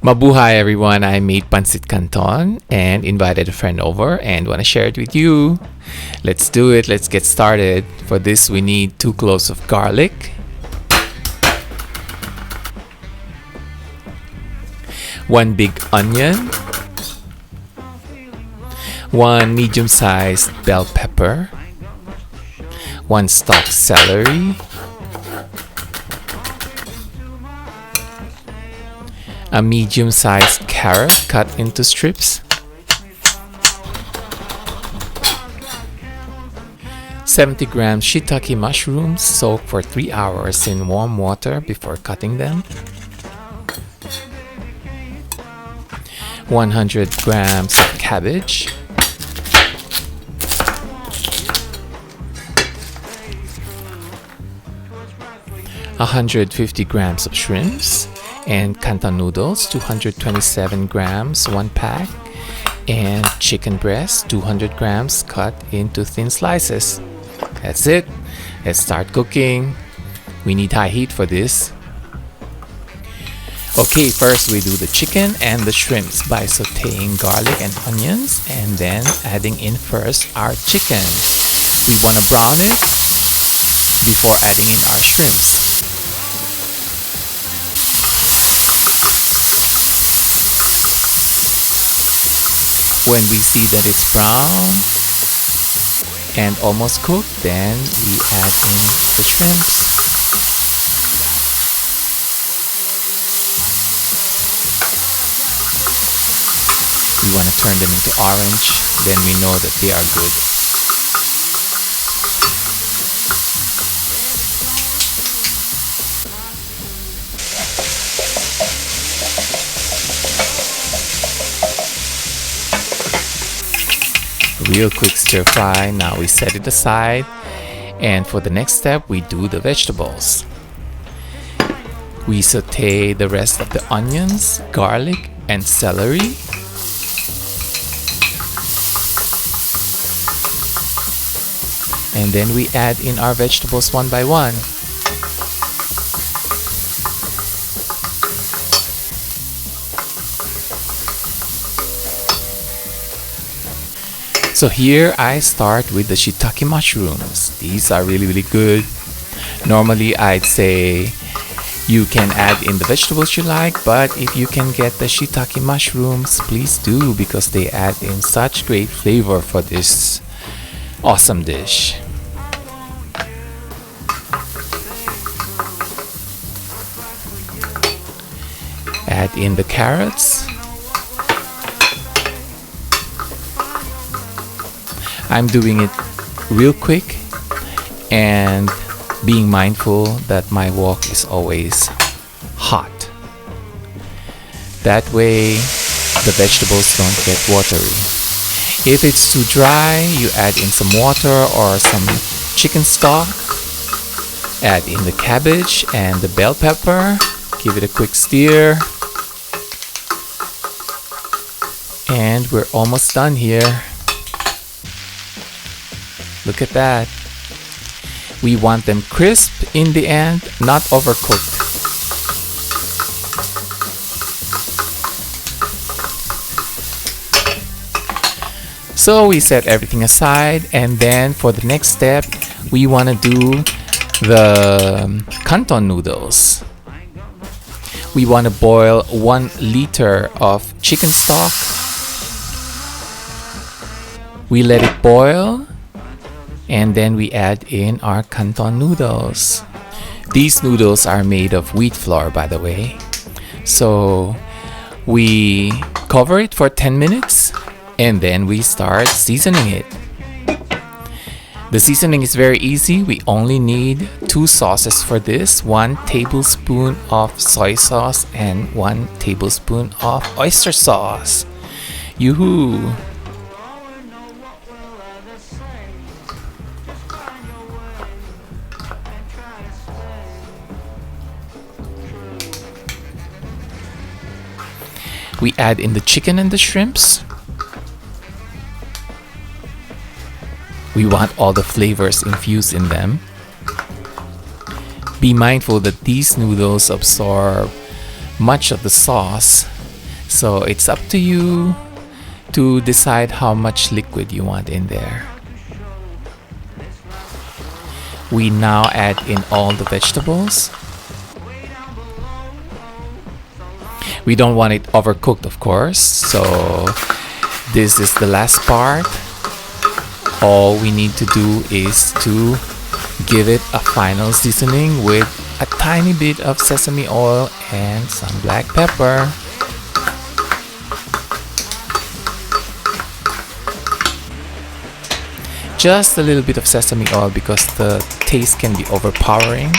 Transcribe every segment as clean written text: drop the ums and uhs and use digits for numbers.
Mabuhay everyone, I made pancit canton and invited a friend over and want to share it with you. Let's do it, let's get started. For this we need 2 cloves of garlic, 1 big onion, 1 medium-sized bell pepper, 1 stalk celery, a medium-sized carrot cut into strips, 70 grams shiitake mushrooms soaked for 3 hours in warm water before cutting them, 100 grams of cabbage, 150 grams of shrimps, and canton noodles, 227 grams, 1 pack, and chicken breast, 200 grams cut into thin slices. That's it. Let's start cooking. We need high heat for this. Okay, first we do the chicken and the shrimps by sauteing garlic and onions and then adding in first our chicken. We want to brown it before adding in our shrimps. When we see that it's brown and almost cooked, then we add in the shrimps. We want to turn them into orange, then we know that they are good. Real quick stir fry. Now we set it aside, and for the next step we do the vegetables. We saute the rest of the onions, garlic, and celery. And then we add in our vegetables one by one. So here I start with the shiitake mushrooms. These are really good. Normally I'd say you can add in the vegetables you like, but if you can get the shiitake mushrooms, please do, because they add in such great flavor for this awesome dish. Add in the carrots. I'm doing it real quick and being mindful that my wok is always hot. That way the vegetables don't get watery. If it's too dry, you add in some water or some chicken stock. Add in the cabbage and the bell pepper. Give it a quick stir. And we're almost done here. Look at that. We want them crisp in the end, not overcooked. So we set everything aside, and then for the next step, we want to do the canton noodles. We want to boil 1 liter of chicken stock. We let it boil, and then we add in our canton noodles. These noodles are made of wheat flour, by the way. So we cover it for 10 minutes and then we start seasoning it. The seasoning is very easy. We only need 2 sauces for this. 1 tablespoon of soy sauce and 1 tablespoon of oyster sauce. Yoo-hoo! We add in the chicken and the shrimps. We want all the flavors infused in them. Be mindful that these noodles absorb much of the sauce So it's up to you to decide how much liquid you want in there. We now add in all the vegetables. We don't want it overcooked, of course, so this is the last part. All we need to do is to give it a final seasoning with a tiny bit of sesame oil and some black pepper. Just a little bit of sesame oil because the taste can be overpowering.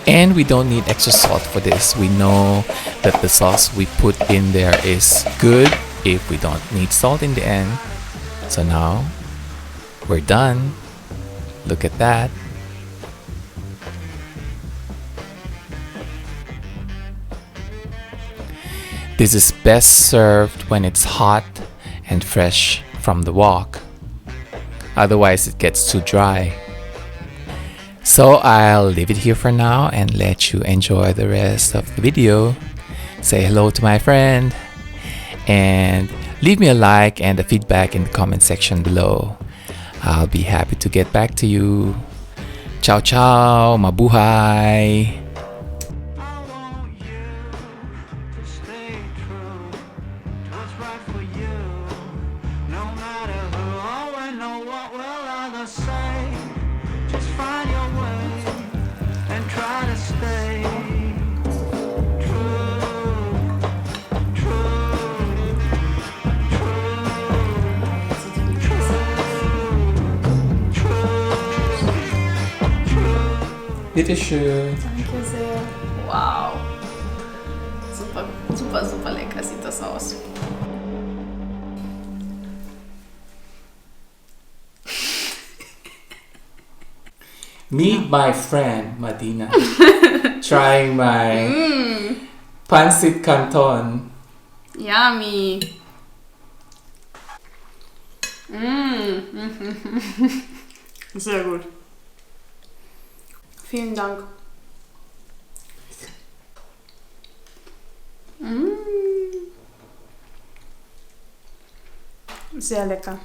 And we don't need extra salt for this. We know that the sauce we put in there is good if we don't need salt in the end. So now we're done. Look at that. This is best served when it's hot and fresh from the wok. Otherwise it gets too dry. So I'll leave it here for now and let you enjoy the rest of the video. Say hello to my friend and leave me a like and a feedback in the comment section below. I'll be happy to get back to you. Ciao ciao, mabuhay! Bitteschön. Danke sehr. Wow. Super, super, super lecker sieht das aus. Meet my friend, Madina. Trying my Pancit Canton. Yummy. Sehr gut. Vielen Dank. Sehr lecker.